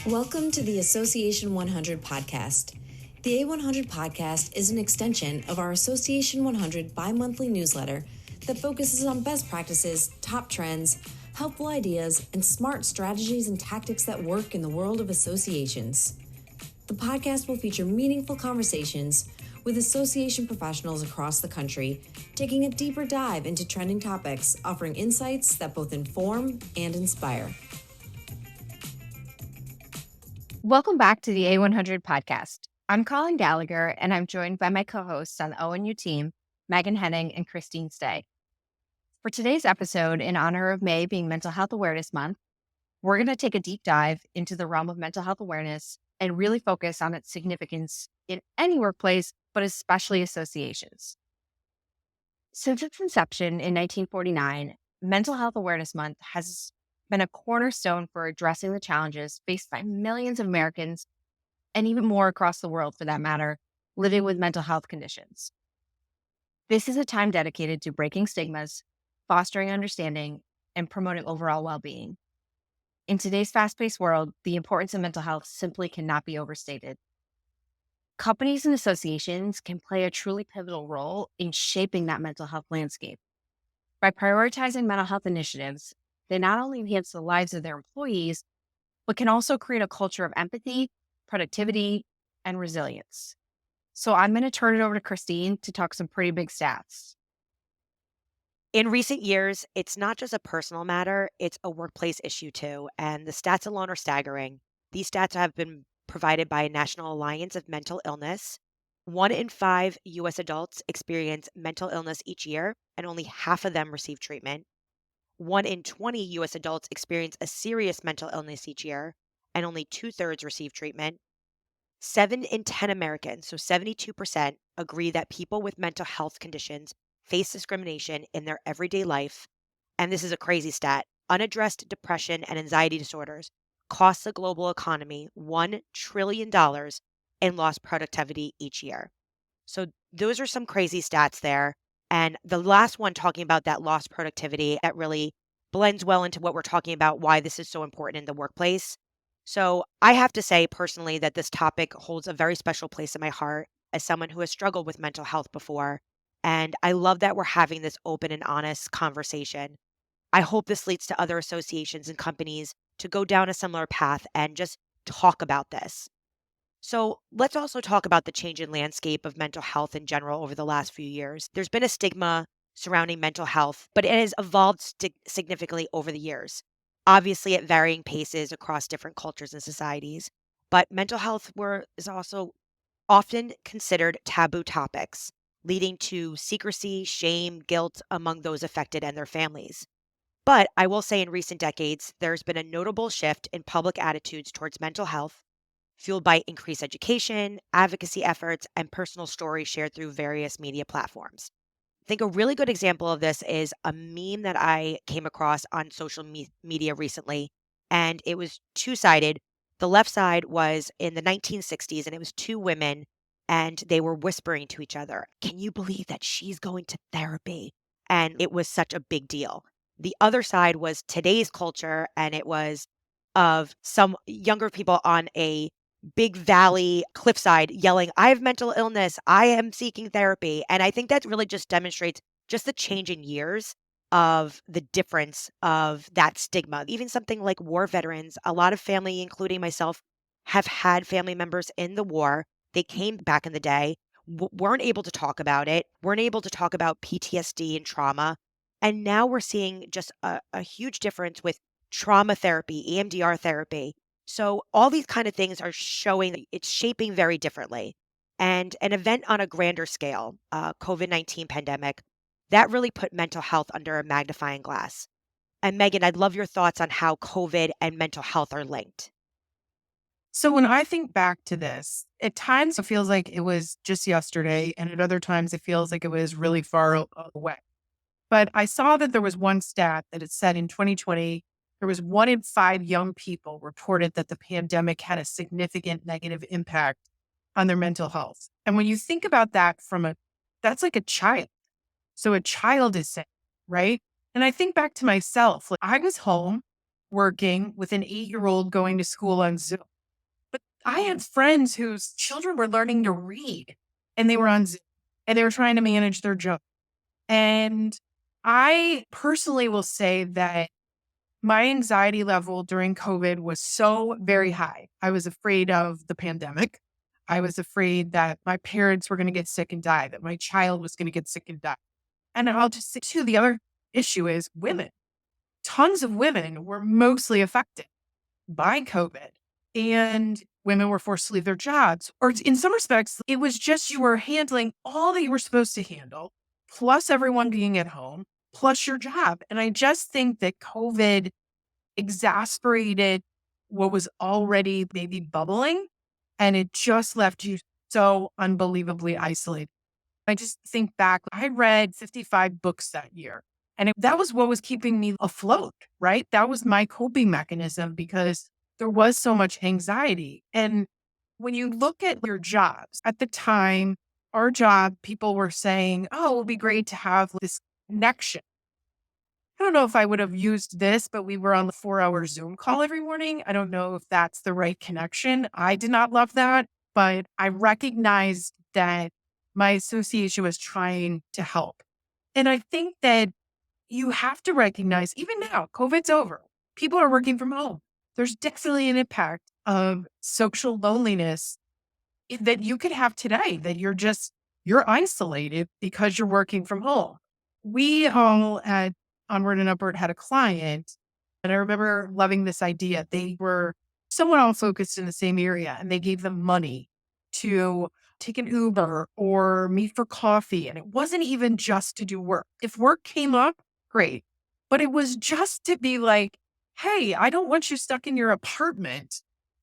Welcome to the Association 100 podcast. The A100 podcast is an extension of our Association 100 bi-monthly newsletter that focuses on best practices, top trends, helpful ideas, and smart strategies and tactics that work in the world of associations. The podcast will feature meaningful conversations with association professionals across the country, taking a deeper dive into trending topics, offering insights that both inform and inspire. Welcome back to the A100 podcast. I'm Colleen Gallagher, and I'm joined by my co-hosts on the ONU team, Meghan, Henning, and Christine Stay. For today's episode, in honor of May being Mental Health Awareness Month, we're going to take a deep dive into the realm of mental health awareness and really focus on its significance in any workplace, but especially associations. Since its inception in 1949, Mental Health Awareness Month has been a cornerstone for addressing the challenges faced by millions of Americans, and even more across the world for that matter, living with mental health conditions. This is a time dedicated to breaking stigmas, fostering understanding, and promoting overall well-being. In today's fast-paced world, the importance of mental health simply cannot be overstated. Companies and associations can play a truly pivotal role in shaping that mental health landscape. By prioritizing mental health initiatives, they not only enhance the lives of their employees, but can also create a culture of empathy, productivity, and resilience. So I'm going to turn it over to Christine to talk some pretty big stats. In recent years, it's not just a personal matter, it's a workplace issue too, and the stats alone are staggering. These stats have been provided by National Alliance of Mental Illness. 1 in 5 U.S. adults experience mental illness each year, and only half of them receive treatment. 1 in 20 U.S. adults experience a serious mental illness each year, and only 2/3 receive treatment. 7 in 10 Americans, so 72%, agree that people with mental health conditions face discrimination in their everyday life. And this is a crazy stat. Unaddressed depression and anxiety disorders cost the global economy $1 trillion in lost productivity each year. So those are some crazy stats there. And the last one talking about that lost productivity, that really blends well into what we're talking about, why this is so important in the workplace. So I have to say personally that this topic holds a very special place in my heart as someone who has struggled with mental health before. And I love that we're having this open and honest conversation. I hope this leads to other associations and companies to go down a similar path and just talk about this. So let's also talk about the change in landscape of mental health in general over the last few years. There's been a stigma surrounding mental health, but it has evolved significantly over the years, obviously at varying paces across different cultures and societies. But mental health is also often considered taboo topics, leading to secrecy, shame, guilt among those affected and their families. But I will say in recent decades, there's been a notable shift in public attitudes towards mental health, fueled by increased education, advocacy efforts, and personal stories shared through various media platforms. I think a really good example of this is a meme that I came across on social media recently, and it was two-sided. The left side was in the 1960s, and it was two women, and they were whispering to each other, "Can you believe that she's going to therapy?" And it was such a big deal. The other side was today's culture, and it was of some younger people on a big valley cliffside yelling, "I have mental illness. I am seeking therapy." And I think that really just demonstrates just the change in years of the difference of that stigma. Even something like war veterans, a lot of family, including myself, have had family members in the war. They came back in the day, weren't able to talk about it, weren't able to talk about PTSD and trauma. And now we're seeing just a huge difference with trauma therapy, EMDR therapy. So all these kind of things are showing that it's shaping very differently. And an event on a grander scale, COVID-19 pandemic, that really put mental health under a magnifying glass. And Meghan, I'd love your thoughts on how COVID and mental health are linked. So when I think back to this, at times it feels like it was just yesterday, and at other times it feels like it was really far away. But I saw that there was one stat that it said in 2020, there was 1 in 5 young people reported that the pandemic had a significant negative impact on their mental health. And when you think about that that's like a child. So a child is sick, right? And I think back to myself, like I was home working with an 8-year-old going to school on Zoom. I had friends whose children were learning to read and they were on Zoom and they were trying to manage their job. And I personally will say that my anxiety level during COVID was so very high. I was afraid of the pandemic. I was afraid that my parents were going to get sick and die, that my child was going to get sick and die. And I'll just say, too, the other issue is women. Tons of women were mostly affected by COVID, and women were forced to leave their jobs. Or in some respects, it was just you were handling all that you were supposed to handle, plus everyone being at home, plus your job. And I just think that COVID exasperated what was already maybe bubbling, and it just left you so unbelievably isolated. I just think back, I read 55 books that year. And that was what was keeping me afloat, right? That was my coping mechanism because there was so much anxiety. And when you look at your jobs, at the time, our job, people were saying, oh, it would be great to have this connection. I don't know if I would have used this, but we were on the 4-hour Zoom call every morning. I don't know if that's the right connection. I did not love that, but I recognized that my association was trying to help. And I think that you have to recognize, even now, COVID's over. People are working from home. There's definitely an impact of social loneliness that you could have today, that you're isolated because you're working from home. We all at OnWrd and UpWrd had a client, and I remember loving this idea. They were someone all focused in the same area, and they gave them money to take an Uber or meet for coffee. And it wasn't even just to do work. If work came up, great. But it was just to be like, hey, I don't want you stuck in your apartment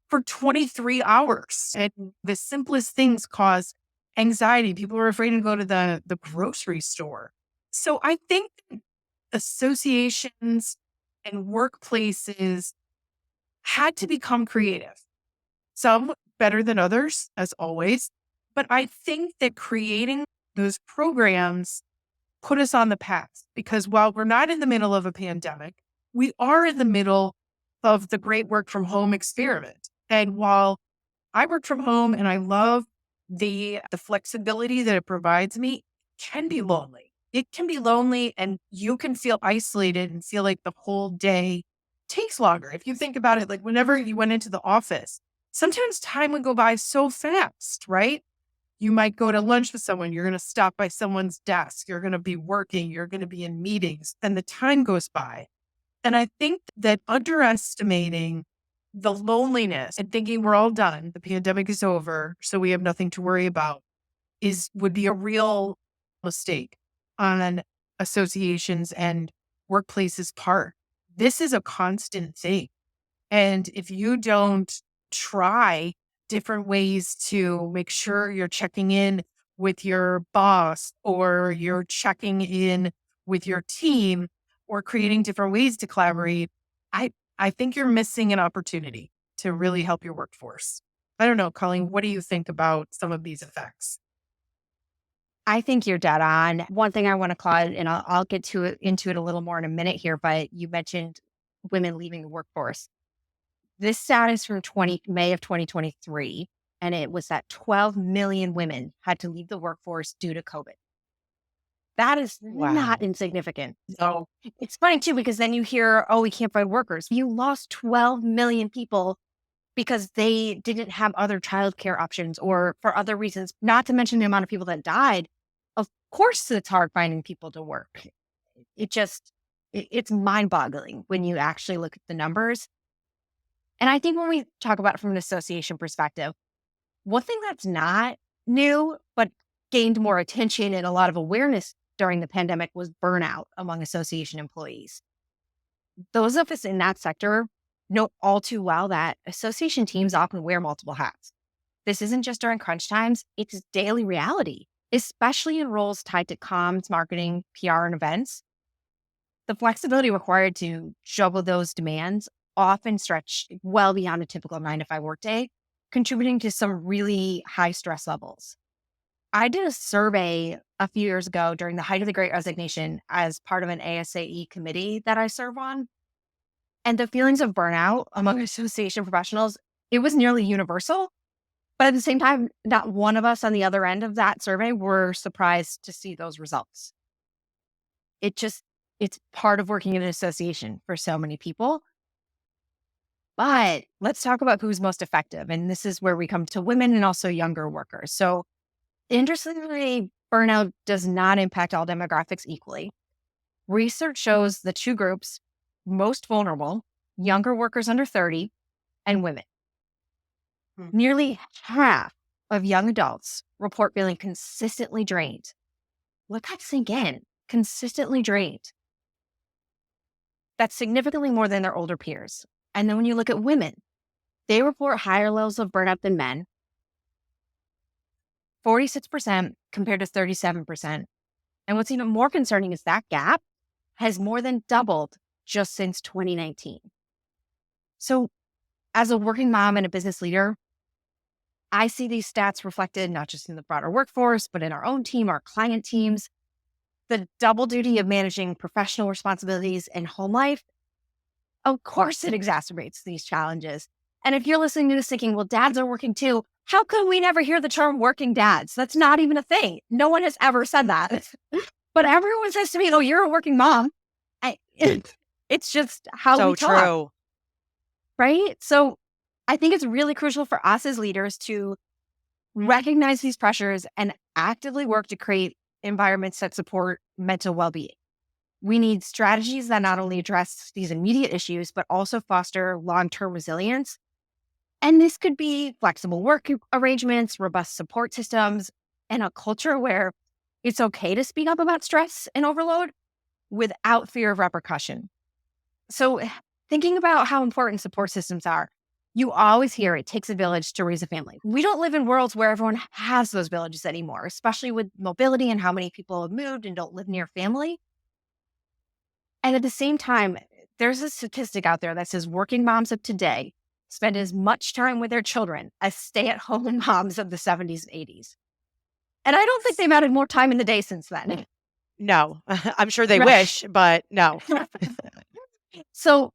for 23 hours. And the simplest things cause anxiety. People are afraid to go to the grocery store. So I think associations and workplaces had to become creative. Some better than others, as always. But I think that creating those programs put us on the path, because while we're not in the middle of a pandemic, we are in the middle of the great work from home experiment. And while I work from home and I love the flexibility that it provides me, it can be lonely. It can be lonely, and you can feel isolated and feel like the whole day takes longer. If you think about it, like whenever you went into the office, sometimes time would go by so fast, right? You might go to lunch with someone. You're going to stop by someone's desk. You're going to be working. You're going to be in meetings. And the time goes by. And I think that underestimating the loneliness and thinking we're all done, the pandemic is over, so we have nothing to worry about, would be a real mistake on associations and workplaces' part. This is a constant thing. And if you don't try different ways to make sure you're checking in with your boss, or you're checking in with your team, or creating different ways to collaborate, I think you're missing an opportunity to really help your workforce. I don't know, Colleen, what do you think about some of these effects? I think you're dead on. One thing I want to call it, and I'll get into it a little more in a minute here, but you mentioned women leaving the workforce. This stat is from May of 2023, and it was that 12 million women had to leave the workforce due to COVID. That is not insignificant. So it's funny too, because then you hear, oh, we can't find workers. You lost 12 million people because they didn't have other childcare options or for other reasons, not to mention the amount of people that died. Of course, it's hard finding people to work. It's mind-boggling when you actually look at the numbers. And I think when we talk about it from an association perspective, one thing that's not new, but gained more attention and a lot of awareness during the pandemic was burnout among association employees. Those of us in that sector know all too well that association teams often wear multiple hats. This isn't just during crunch times, it's daily reality, especially in roles tied to comms, marketing, PR, and events. The flexibility required to juggle those demands often stretch well beyond a typical 9-to-5 workday, contributing to some really high stress levels. I did a survey a few years ago during the height of the Great Resignation as part of an ASAE committee that I serve on. And the feelings of burnout among association professionals It was nearly universal, but at the same time, not one of us on the other end of that survey were surprised to see those results. It's part of working in an association for so many people. But let's talk about who's most effective. And this is where we come to women and also younger workers. So interestingly, burnout does not impact all demographics equally. Research shows the two groups most vulnerable, younger workers under 30 and women. Nearly half of young adults report feeling consistently drained. Let that sink in. Consistently drained. That's significantly more than their older peers. And then when you look at women, they report higher levels of burnout than men, 46% compared to 37%. And what's even more concerning is that gap has more than doubled just since 2019. So as a working mom and a business leader, I see these stats reflected not just in the broader workforce, but in our own team, our client teams. The double duty of managing professional responsibilities and home life, of course it exacerbates these challenges. And if you're listening to this thinking, well, dads are working too, how come we never hear the term working dads? That's not even a thing. No one has ever said that. But everyone says to me, oh, you're a working mom. It's just how So we talk, true. right? So I think it's really crucial for us as leaders to recognize these pressures and actively work to create environments that support mental well-being. We need strategies that not only address these immediate issues, but also foster long-term resilience. And this could be flexible work arrangements, robust support systems, and a culture where it's okay to speak up about stress and overload without fear of repercussion. So thinking about how important support systems are, you always hear it takes a village to raise a family. We don't live in worlds where everyone has those villages anymore, especially with mobility and how many people have moved and don't live near family. And at the same time, there's a statistic out there that says working moms of today spend as much time with their children as stay-at-home moms of the 70s and 80s. And I don't think they've added more time in the day since then. No, I'm sure they Right. wish, but no. So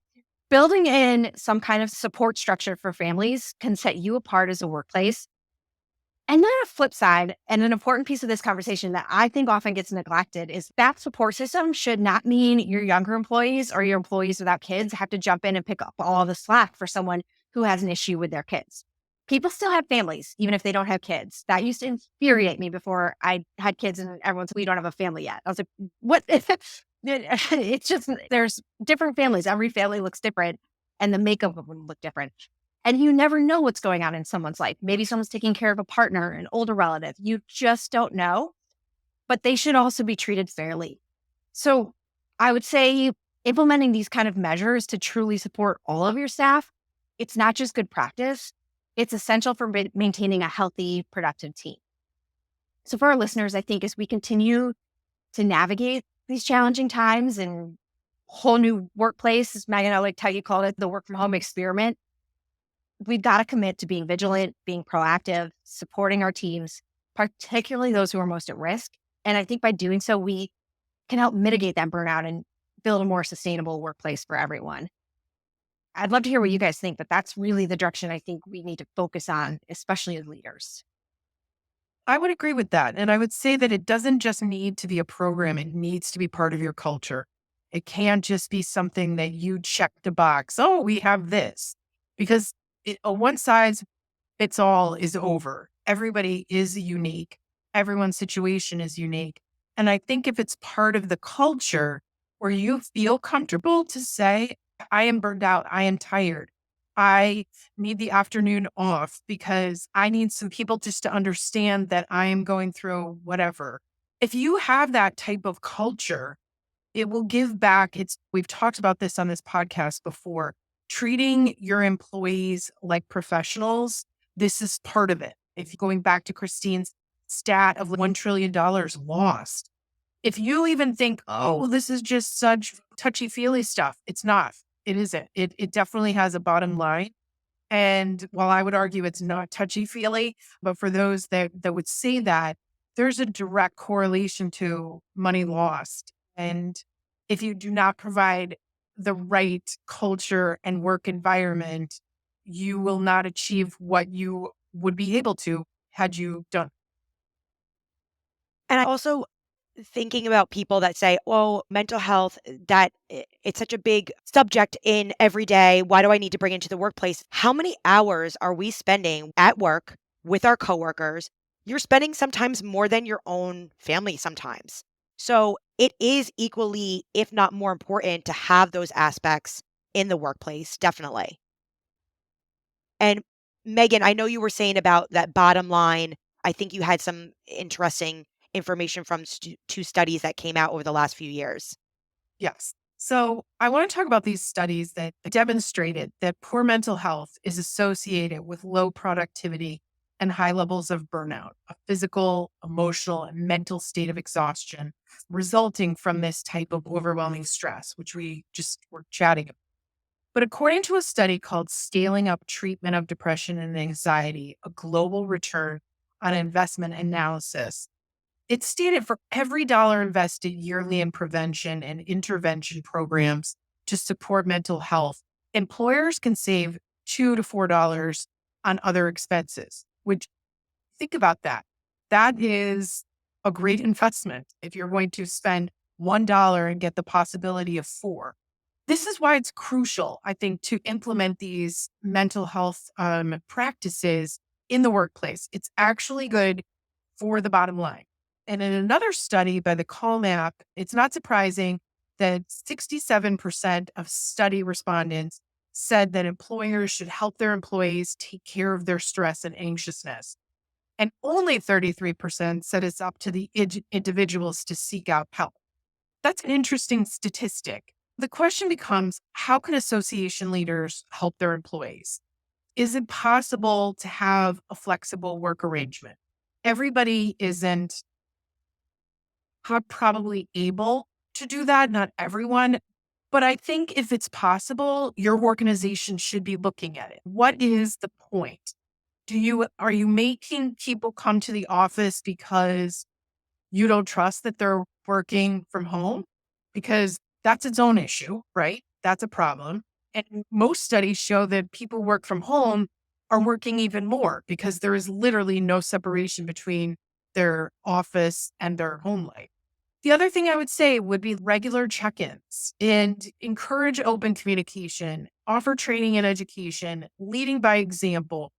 building in some kind of support structure for families can set you apart as a workplace. And then on the flip side, and an important piece of this conversation that I think often gets neglected is that support system should not mean your younger employees or your employees without kids have to jump in and pick up all the slack for someone who has an issue with their kids. People still have families, even if they don't have kids. That used to infuriate me before I had kids and everyone said, we don't have a family yet. I was like, what? It's just, there's different families. Every family looks different and the makeup of them look different. And you never know what's going on in someone's life. Maybe someone's taking care of a partner, an older relative. You just don't know, but they should also be treated fairly. So I would say implementing these kind of measures to truly support all of your staff, it's not just good practice. It's essential for maintaining a healthy, productive team. So for our listeners, I think as we continue to navigate these challenging times and whole new workplace, as Meghan, I like how you called it, the work from home experiment, we've got to commit to being vigilant, being proactive, supporting our teams, particularly those who are most at risk. And I think by doing so, we can help mitigate that burnout and build a more sustainable workplace for everyone. I'd love to hear what you guys think, but that's really the direction I think we need to focus on, especially as leaders. I would agree with that. And I would say that it doesn't just need to be a program. It needs to be part of your culture. It can't just be something that you check the box. Oh, we have this. Because a one size fits all is over. Everybody is unique. Everyone's situation is unique. And I think if it's part of the culture where you feel comfortable to say, I am burned out, I am tired, I need the afternoon off because I need some people just to understand that I am going through whatever. If you have that type of culture, it will give back. We've talked about this on this podcast before. Treating your employees like professionals, this is part of it. If you're going back to Christine's stat of $1 trillion lost, if you even think, oh, this is just such touchy-feely stuff, it's not. It isn't. It definitely has a bottom line. And while I would argue it's not touchy-feely, but for those that would say that, there's a direct correlation to money lost. And if you do not provide the right culture and work environment, you will not achieve what you would be able to had you done. And I also thinking about people that say, "Oh, mental health, it's such a big subject in every day. Why do I need to bring it into the workplace?" How many hours are we spending at work with our coworkers? You're spending sometimes more than your own family sometimes. So it is equally, if not more important, to have those aspects in the workplace, definitely. And Megan, I know you were saying about that bottom line. I think you had some interesting information from two studies that came out over the last few years. Yes. So I want to talk about these studies that demonstrated that poor mental health is associated with low productivity and high levels of burnout, a physical, emotional, and mental state of exhaustion resulting from this type of overwhelming stress, which we just were chatting about. But according to a study called Scaling Up Treatment of Depression and Anxiety, a global return on investment analysis, it stated for every dollar invested yearly in prevention and intervention programs to support mental health, employers can save $2 to $4 on other expenses, which think about that. That is a great investment if you're going to spend $1 and get the possibility of four. This is why it's crucial, I think, to implement these mental health practices in the workplace. It's actually good for the bottom line. And in another study by the Calm app, it's not surprising that 67% of study respondents said that employers should help their employees take care of their stress and anxiousness. And only 33% said it's up to the individuals to seek out help. That's an interesting statistic. The question becomes, how can association leaders help their employees? Is it possible to have a flexible work arrangement? Everybody isn't probably able to do that, not everyone. But I think if it's possible, your organization should be looking at it. What is the point? Are you making people come to the office because you don't trust that they're working from home? Because that's its own issue, right? That's a problem. And most studies show that people work from home are working even more because there is literally no separation between their office and their home life. The other thing I would say would be regular check-ins and encourage open communication, offer training and education, leading by example.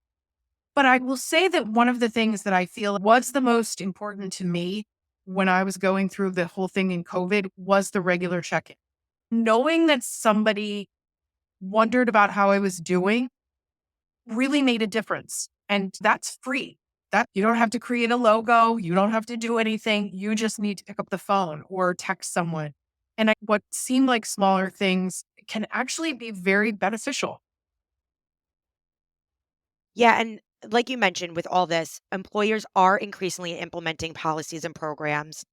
But I will say that one of the things that I feel was the most important to me when I was going through the whole thing in COVID was the regular check-in. Knowing that somebody wondered about how I was doing really made a difference. And that's free. That you don't have to create a logo. You don't have to do anything. You just need to pick up the phone or text someone. And what seem like smaller things can actually be very beneficial. Yeah, and like you mentioned, with all this, employers are increasingly implementing policies and programs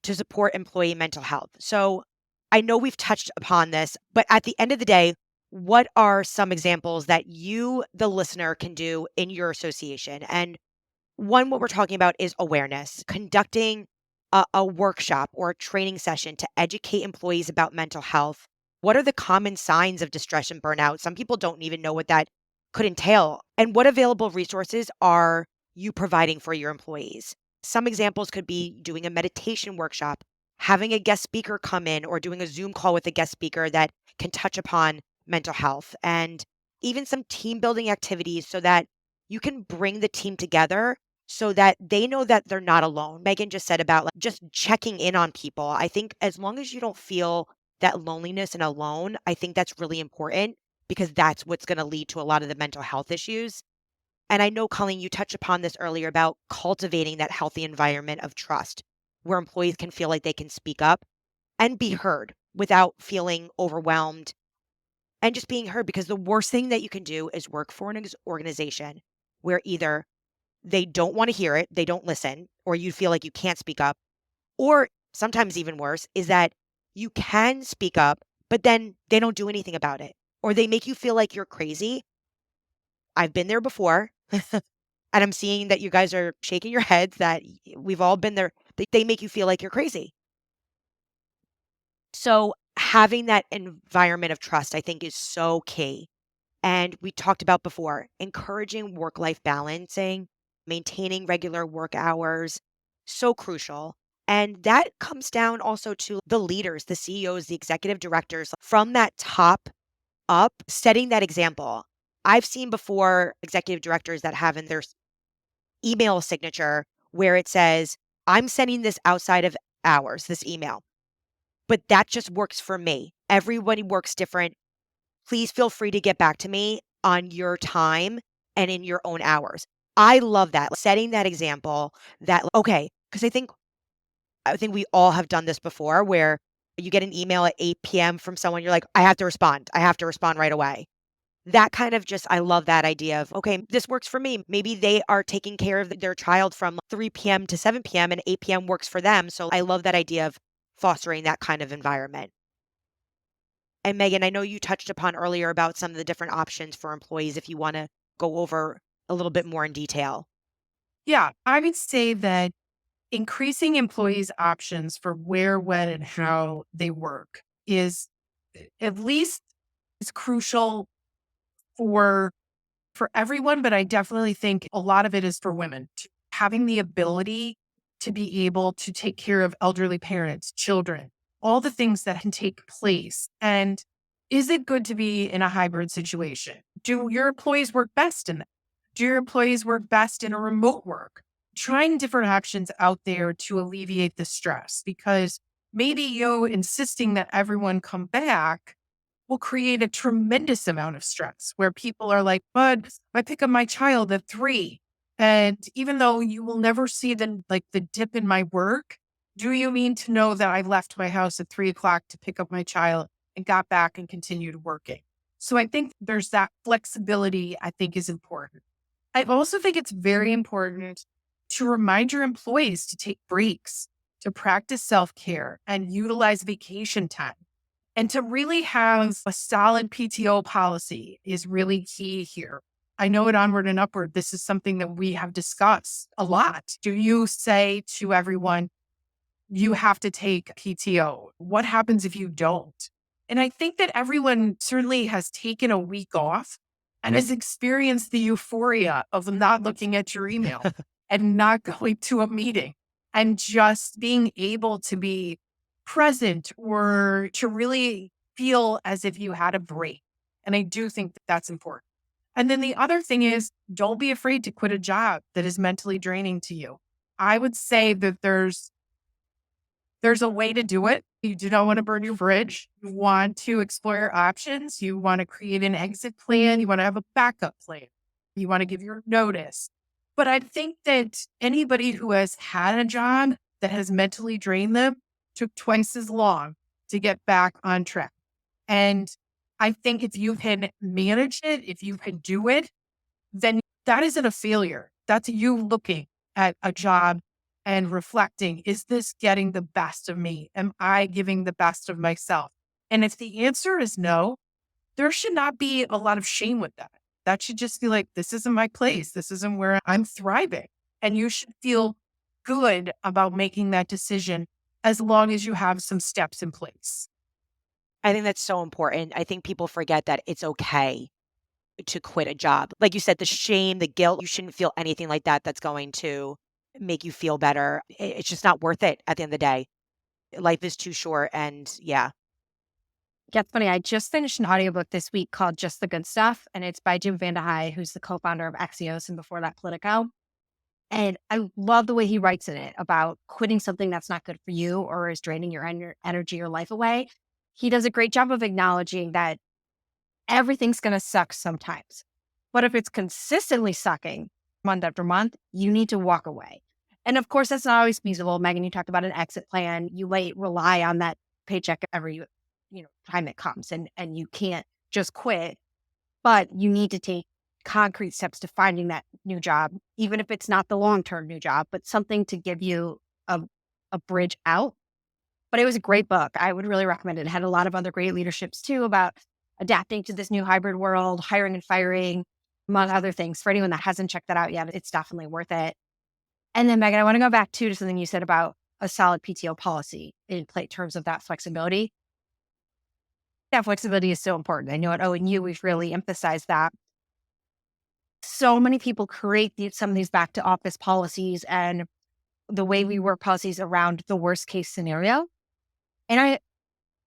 to support employee mental health. So I know we've touched upon this, but at the end of the day, what are some examples that you, the listener, can do in your association? And one, what we're talking about is awareness, conducting a workshop or a training session to educate employees about mental health. What are the common signs of distress and burnout? Some people don't even know what that could entail. And what available resources are you providing for your employees? Some examples could be doing a meditation workshop, having a guest speaker come in, or doing a Zoom call with a guest speaker that can touch upon mental health, and even some team building activities so that you can bring the team together so that they know that they're not alone. Megan just said about like just checking in on people. I think as long as you don't feel that loneliness and alone, I think that's really important because that's what's going to lead to a lot of the mental health issues. And I know, Colleen, you touched upon this earlier about cultivating that healthy environment of trust where employees can feel like they can speak up and be heard without feeling overwhelmed and just being heard. Because the worst thing that you can do is work for an organization where either they don't want to hear it, they don't listen, or you feel like you can't speak up. Or sometimes even worse is that you can speak up, but then they don't do anything about it, or they make you feel like you're crazy. I've been there before. And I'm seeing that you guys are shaking your heads that we've all been there. They make you feel like you're crazy. So having that environment of trust, I think, is so key. And we talked about before, encouraging work-life balancing, maintaining regular work hours, so crucial. And that comes down also to the leaders, the CEOs, the executive directors from that top up, setting that example. I've seen before executive directors that have in their email signature where it says, I'm sending this outside of hours, this email, but that just works for me. Everybody works different. Please feel free to get back to me on your time and in your own hours. I love that. Setting that example that, okay, because I think we all have done this before where you get an email at 8 p.m. from someone, you're like, I have to respond. I have to respond right away. That kind of just, I love that idea of, okay, this works for me. Maybe they are taking care of their child from 3 p.m. to 7 p.m. and 8 p.m. works for them. So I love that idea of fostering that kind of environment. And Meghan, I know you touched upon earlier about some of the different options for employees if you want to go over a little bit more in detail. Yeah, I would say that increasing employees' options for where, when, and how they work is at least as crucial for everyone, but I definitely think a lot of it is for women. Having the ability to be able to take care of elderly parents, children, all the things that can take place. And is it good to be in a hybrid situation? Do your employees work best in that? Do your employees work best in a remote work? Trying different options out there to alleviate the stress, because maybe you insisting that everyone come back will create a tremendous amount of stress where people are like, but I pick up my child at 3. And even though you will never see the dip in my work, do you mean to know that I left my house at 3 o'clock to pick up my child and got back and continued working? So I think there's that flexibility I think is important. I also think it's very important to remind your employees to take breaks, to practice self-care and utilize vacation time. And to really have a solid PTO policy is really key here. I know at OnWrd and UpWrd, this is something that we have discussed a lot. Do you say to everyone, you have to take PTO? What happens if you don't? And I think that everyone certainly has taken a week off and has experienced the euphoria of not looking at your email and not going to a meeting and just being able to be present or to really feel as if you had a break. And I do think that that's important. And then the other thing is, don't be afraid to quit a job that is mentally draining to you. I would say that there's a way to do it. You do not want to burn your bridge. You want to explore your options. You want to create an exit plan. You want to have a backup plan. You want to give your notice. But I think that anybody who has had a job that has mentally drained them took twice as long to get back on track. And I think if you can manage it, if you can do it, then that isn't a failure. That's you looking at a job and reflecting, is this getting the best of me? Am I giving the best of myself? And if the answer is no, there should not be a lot of shame with that. That should just be like, this isn't my place. This isn't where I'm thriving. And you should feel good about making that decision as long as you have some steps in place. I think that's so important. I think people forget that it's okay to quit a job. Like you said, the shame, the guilt, you shouldn't feel anything like that that's going to make you feel better. It's just not worth it at the end of the day. Life is too short. And yeah. Yeah, it's funny. I just finished an audiobook this week called Just the Good Stuff, and it's by Jim Van de Heye, who's the co-founder of Axios and before that Politico. And I love the way he writes in it about quitting something that's not good for you or is draining your energy or life away. He does a great job of acknowledging that everything's going to suck sometimes. But if it's consistently sucking month after month, you need to walk away. And of course, that's not always feasible. Meghan, you talked about an exit plan. You rely on that paycheck every time it comes, and you can't just quit, but you need to take concrete steps to finding that new job, even if it's not the long-term new job, but something to give you a bridge out. But it was a great book. I would really recommend it. It had a lot of other great leaderships too about adapting to this new hybrid world, hiring and firing, among other things. For anyone that hasn't checked that out yet, it's definitely worth it. And then Meghan, I want to go back to something you said about a solid PTO policy in terms of that flexibility. That flexibility is so important. I know at ONU, we've really emphasized that. So many people create some of these back to office policies and the way we work policies around the worst case scenario. And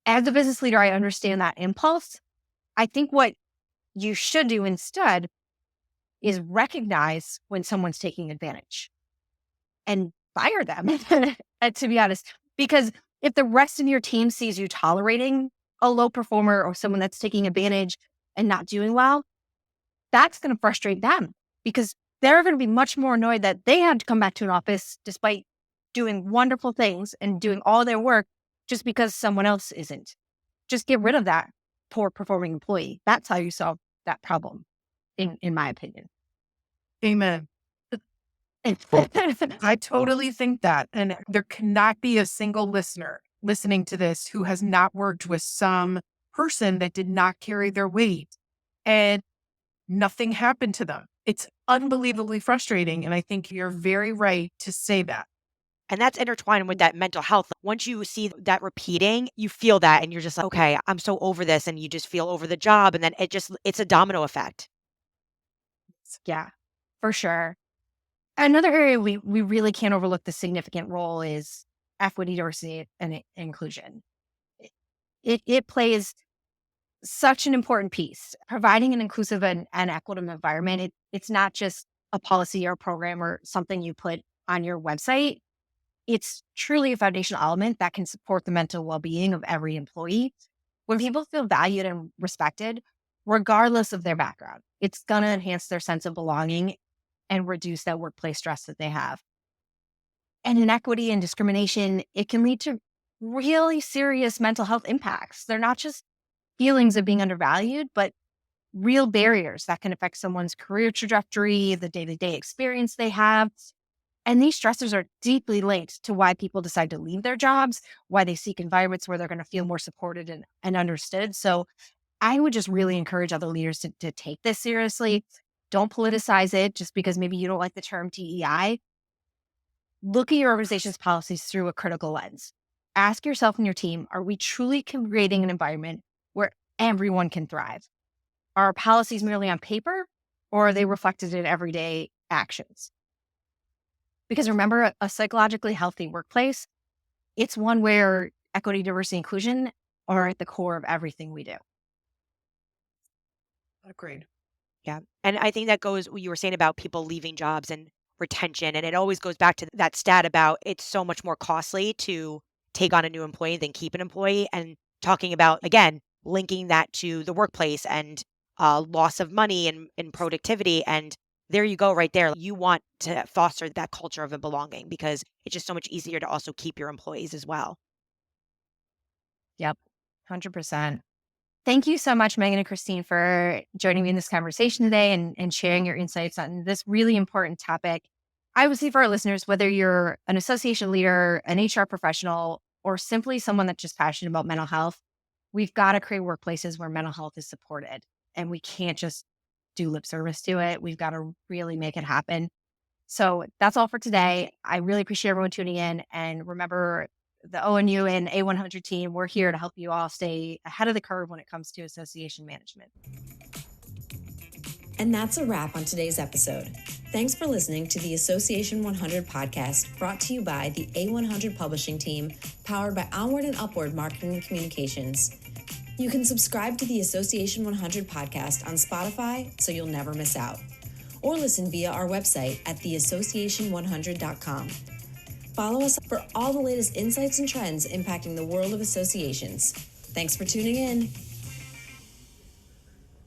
as a business leader, I understand that impulse. I think what you should do instead is recognize when someone's taking advantage and fire them, to be honest. Because if the rest of your team sees you tolerating a low performer or someone that's taking advantage and not doing well, that's going to frustrate them because they're going to be much more annoyed that they had to come back to an office despite doing wonderful things and doing all their work just because someone else isn't. Just get rid of that poor performing employee. That's how you solve that problem, in my opinion. Amen. I totally think that. And there cannot be a single listener listening to this who has not worked with some person that did not carry their weight and nothing happened to them. It's unbelievably frustrating. And I think you're very right to say that. And that's intertwined with that mental health. Once you see that repeating, you feel that and you're just like, okay, I'm so over this. And you just feel over the job. And then it's a domino effect. Yeah, for sure. Another area we really can't overlook the significant role is equity, diversity, and inclusion. It plays such an important piece. Providing an inclusive and equitable environment, it's not just a policy or a program or something you put on your website. It's truly a foundational element that can support the mental well-being of every employee. When people feel valued and respected, regardless of their background, it's going to enhance their sense of belonging and reduce that workplace stress that they have. And inequity and discrimination, it can lead to really serious mental health impacts. They're not just feelings of being undervalued, but real barriers that can affect someone's career trajectory, the day-to-day experience they have. And these stressors are deeply linked to why people decide to leave their jobs, why they seek environments where they're going to feel more supported and understood. So I would just really encourage other leaders to take this seriously. Don't politicize it just because maybe you don't like the term DEI. Look at your organization's policies through a critical lens. Ask yourself and your team, are we truly creating an environment where everyone can thrive? Are our policies merely on paper, or are they reflected in everyday actions? Because remember, a psychologically healthy workplace, it's one where equity, diversity, inclusion are at the core of everything we do. Agreed. Yeah. And I think that goes, you were saying about people leaving jobs and retention. And it always goes back to that stat about it's so much more costly to take on a new employee than keep an employee. And talking about, again, linking that to the workplace and loss of money and productivity. And there you go right there. You want to foster that culture of belonging because it's just so much easier to also keep your employees as well. Yep, 100%. Thank you so much, Meghan and Christine, for joining me in this conversation today and sharing your insights on this really important topic. I would say for our listeners, whether you're an association leader, an HR professional, or simply someone that's just passionate about mental health, we've got to create workplaces where mental health is supported. And we can't just do lip service to it. We've got to really make it happen. So that's all for today. I really appreciate everyone tuning in. And remember, the ONU and A100 team, we're here to help you all stay ahead of the curve when it comes to association management. And that's a wrap on today's episode. Thanks for listening to the Association 100 podcast, brought to you by the A100 publishing team, powered by OnWrd and UpWrd Marketing and Communications. You can subscribe to the Association 100 podcast on Spotify so you'll never miss out, or listen via our website at theassociation100.com. Follow us for all the latest insights and trends impacting the world of associations. Thanks for tuning in.